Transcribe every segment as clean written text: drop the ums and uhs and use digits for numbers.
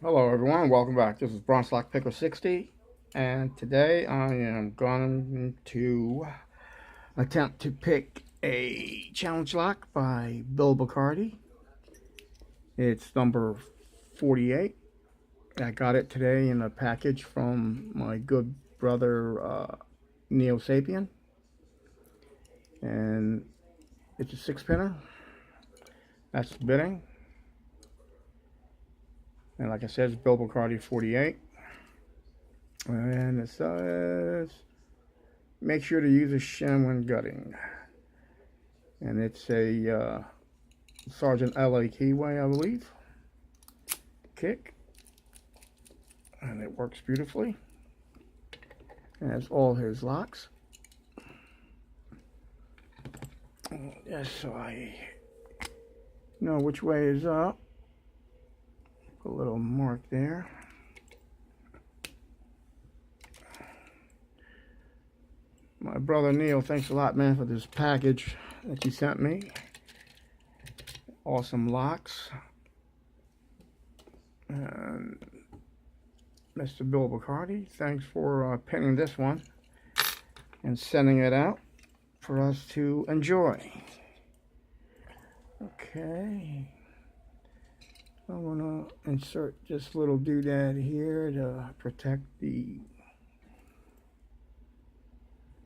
Hello everyone, welcome back. This is Bronze Lock Picker 60, and today I am going to attempt to pick a challenge lock by Bill Bacardi. It's number 48. I got it today in a package from my good brother Neo Sapien, and it's a six pinner. That's the bidding, and like I said, it's Bill Bacardi 48, and it says make sure to use a shim when gutting. And it's a Sergeant LA Keyway, I believe. Kick. And it works beautifully. It has all his locks. Yes, so I know which way is up. Put a little mark there. My brother Neil, thanks a lot, man, for this package that you sent me. Awesome locks. And Mr. Bill Bacardi, thanks for pinning this one and sending it out for us to enjoy. Okay. I'm going to insert this little doodad here to protect the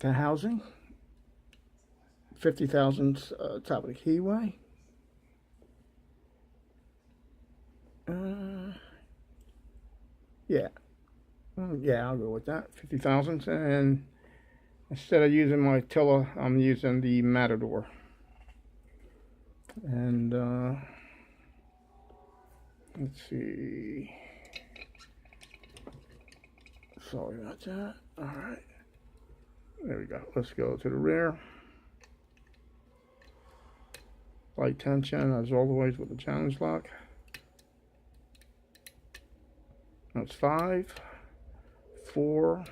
housing. 50,000 top of the keyway. Yeah. Yeah, I'll go with that. 50,000. And instead of using my tiller, I'm using the Matador. And let's see. Sorry about that. All right. There we go. Let's go to the rear. Light tension, as always, with the challenge lock. That's 5, 4,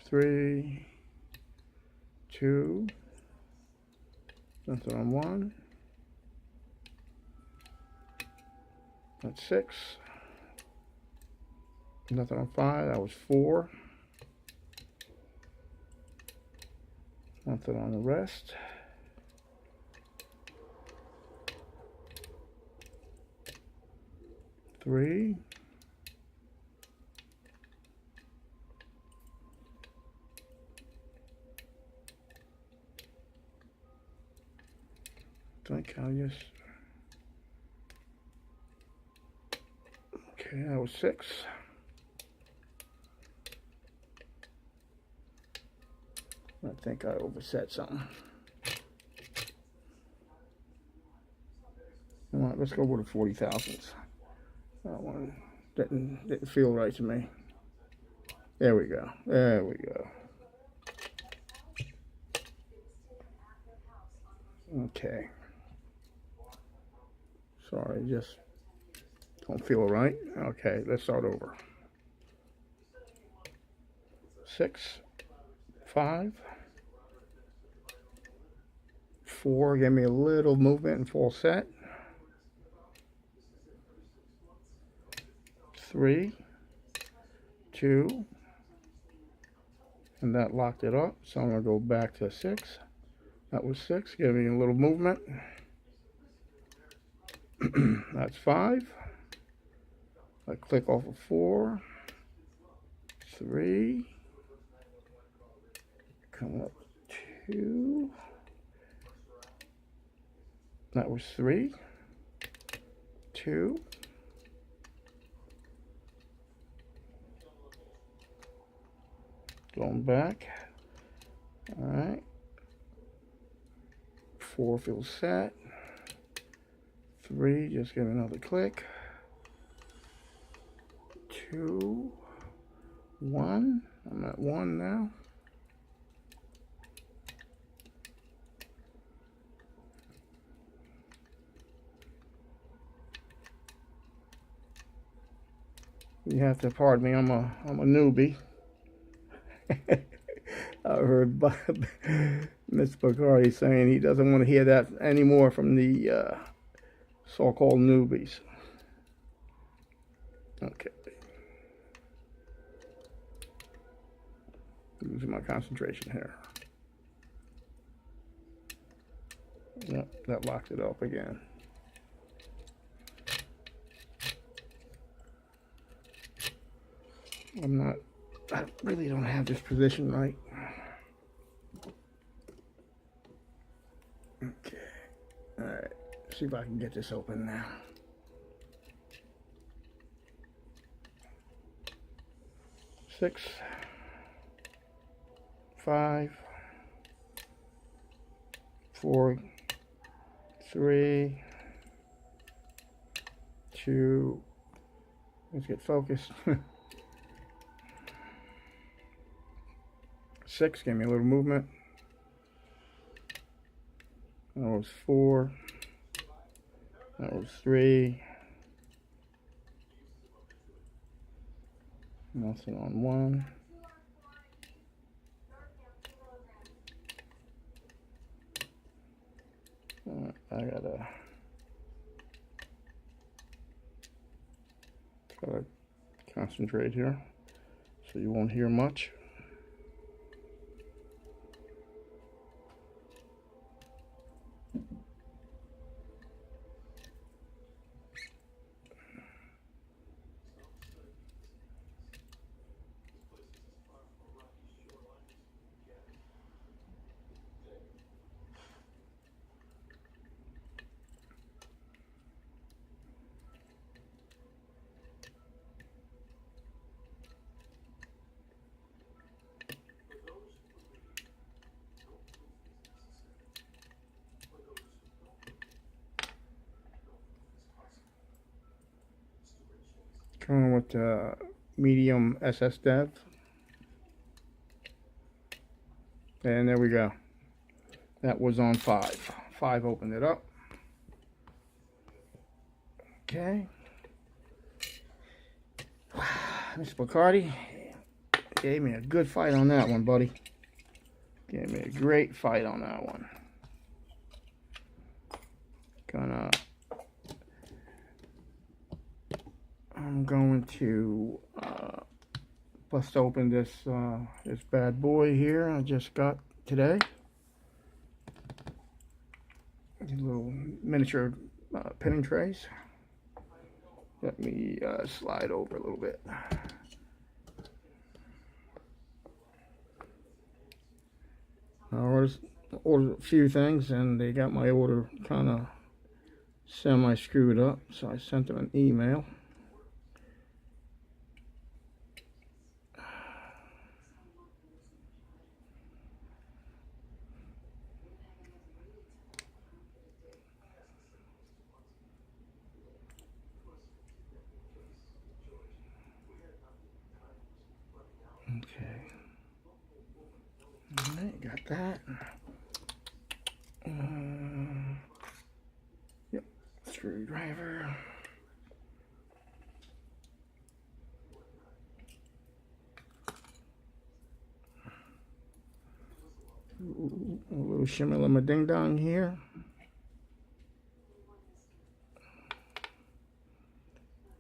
3, 2. Nothing on 1. That's 6. Nothing on 5. That was 4. Nothing on the rest. 3. I think I'll just. Okay, that was 6. I think I overset something. All right, let's go with the 40,000s. That one didn't feel right to me. There we go. There we go. Okay. Sorry, just don't feel right. Okay, let's start over. 6, 5, 4. Give me a little movement and full set. 3, 2, and that locked it up. So I'm going to go back to 6. That was 6. Give me a little movement. That's 5. I click off of 4, 3, come up 2. That was 3, 2. Going back. All right. 4 feels set. 3, just give another click. 2, 1. I'm at 1 now. You have to pardon me. I'm a newbie. I heard Mr. Bacardi saying he doesn't want to hear that anymore from the so-called newbies. Okay. Losing my concentration here. Yep, that locked it up again. I really don't have this position right. Okay. Alright. See if I can get this open now. Six, 5, 4, 3, 2. Let's get focused. 6, give me a little movement. That was 4. That was 3. Nothing on 1. I gotta concentrate here so you won't hear much. Going with the medium SS Dev. And there we go. That was on 5. 5 opened it up. Okay. Mr. Bacardi gave me a good fight on that one, buddy. Gave me a great fight on that one. I'm going to bust open this this bad boy here I just got today. These little miniature pinning trays. Let me slide over a little bit. I ordered a few things and they got my order kind of semi-screwed up, so I sent them an email. Okay. Alright, got that. Yep, screwdriver. Ooh, a little shimmy ding dong here.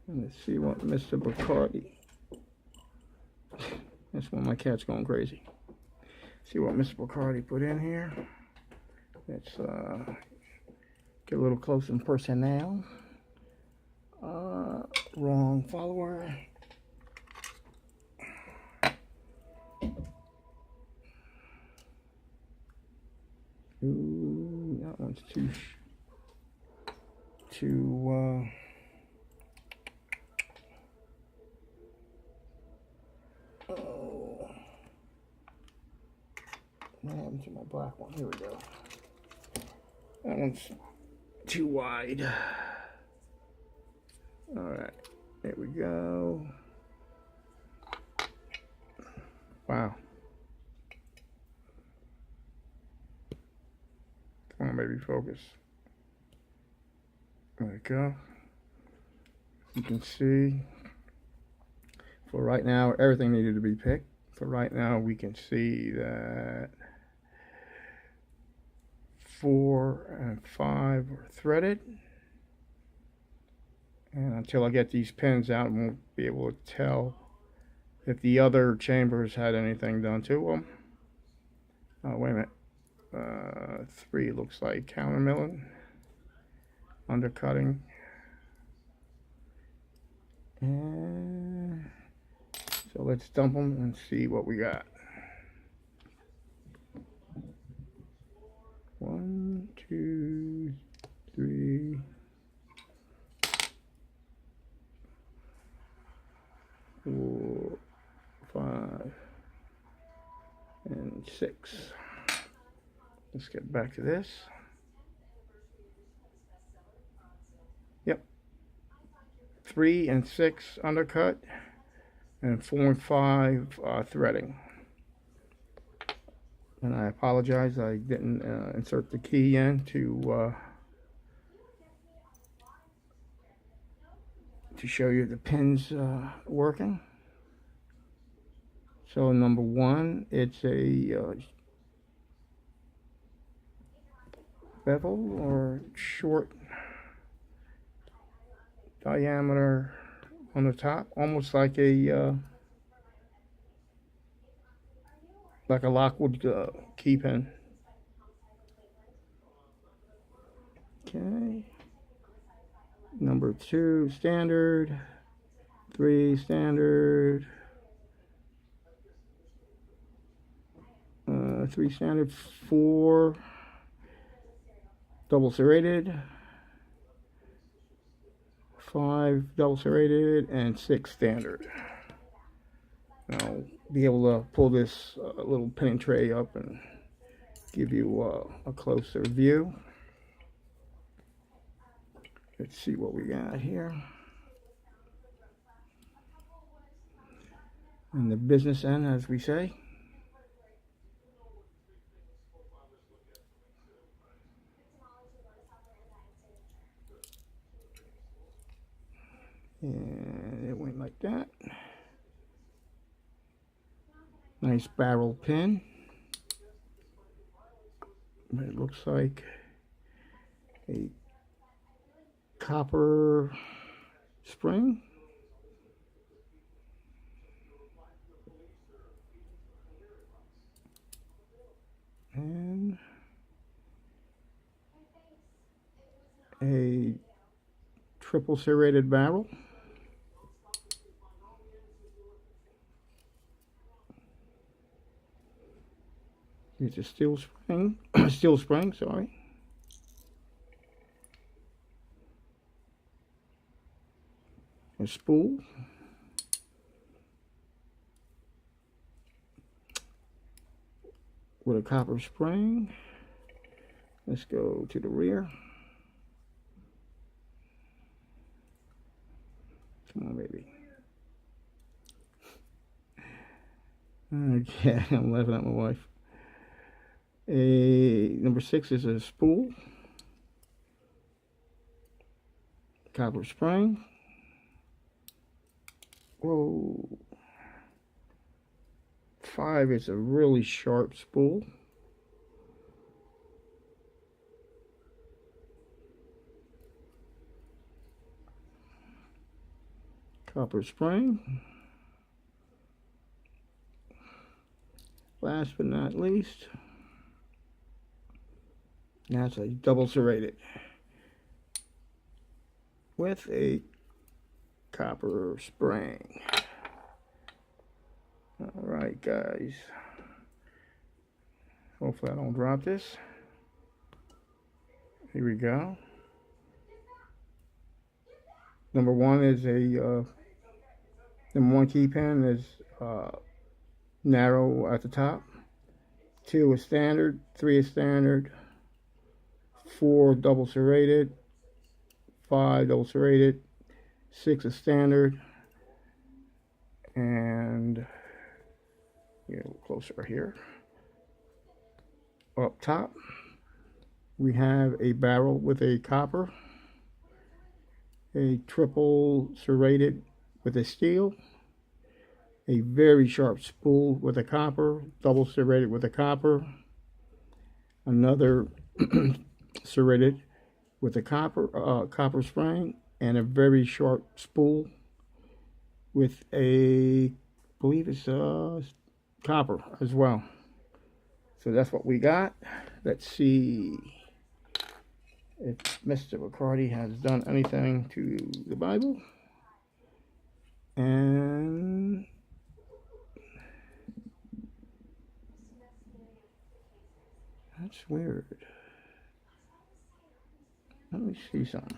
Let's see what Mr. Bacardi. That's when my cat's going crazy. See what Mr. Bacardi put in here. Let's get a little close in person now. Wrong follower. Ooh, that one's too oh, what happened to my black one? Here we go. That one's too wide. All right, there we go. Wow. Come on, baby, focus. There we go. You can see, for right now, everything needed to be picked. For right now, we can see that 4 and 5 are threaded. And until I get these pins out, I won't be able to tell if the other chambers had anything done to them. Oh, wait a minute. 3 looks like countermilling, undercutting. And so let's dump them and see what we got. 1, 2, 3, 4, 5, and 6. Let's get back to this. Yep. 3 and 6 undercut, and 4 and 5 threading. And I apologize, I didn't insert the key in to show you the pins working. So number 1, it's a bevel or short diameter on the top, almost like a Lockwood key pin. Okay. Number 2 standard, 3 standard, 3 standard, 4 double serrated, 5 double serrated, and 6 standard. I'll be able to pull this little pinning tray up and give you a closer view. Let's see what we got here. On the business end, as we say. And it went like that. Nice barrel pin. It looks like a copper spring. And a triple serrated barrel. It's a steel spring, sorry. A spool. With a copper spring. Let's go to the rear. Come on, baby. Okay, I'm laughing at my wife. Number 6 is a spool. Copper spring. Whoa. 5 is a really sharp spool. Copper spring. Last but not least, that's a double serrated with a copper spring. All right, guys. Hopefully I don't drop this. Here we go. Number 1 is a number 1 key pin is narrow at the top. 2 is standard. 3 is standard. 4 double serrated. 5 double serrated. 6 is standard. And get a little closer here. Up top, we have a barrel with a copper, a triple serrated with a steel, a very sharp spool with a copper, double serrated with a copper, another serrated with a copper spring, and a very sharp spool with a, I believe it's copper as well. So that's what we got. Let's see if Mr. Bacardi has done anything to the Bible. And that's weird. Let me see something.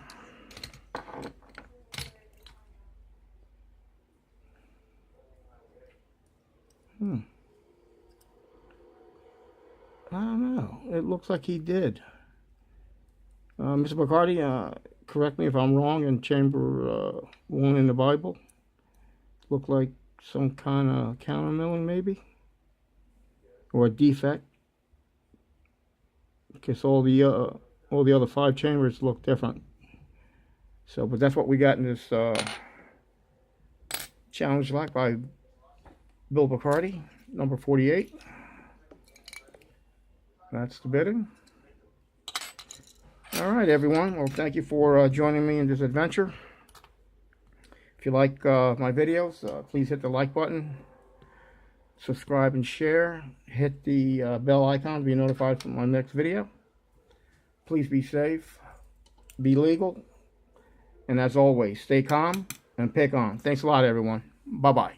I don't know. It looks like he did. Mr. Bacardi, correct me if I'm wrong, in chamber 1 in the Bible. Looked like some kind of countermilling maybe. Or a defect. Because all the other 5 chambers look different. So, but that's what we got in this challenge lock by Bill Bacardi, number 48. That's the bidding. All right, everyone. Well, thank you for joining me in this adventure. If you like my videos, please hit the like button, subscribe and share. Hit the bell icon to be notified from my next video. Please be safe, be legal, and as always, stay calm and pick on. Thanks a lot, everyone. Bye-bye.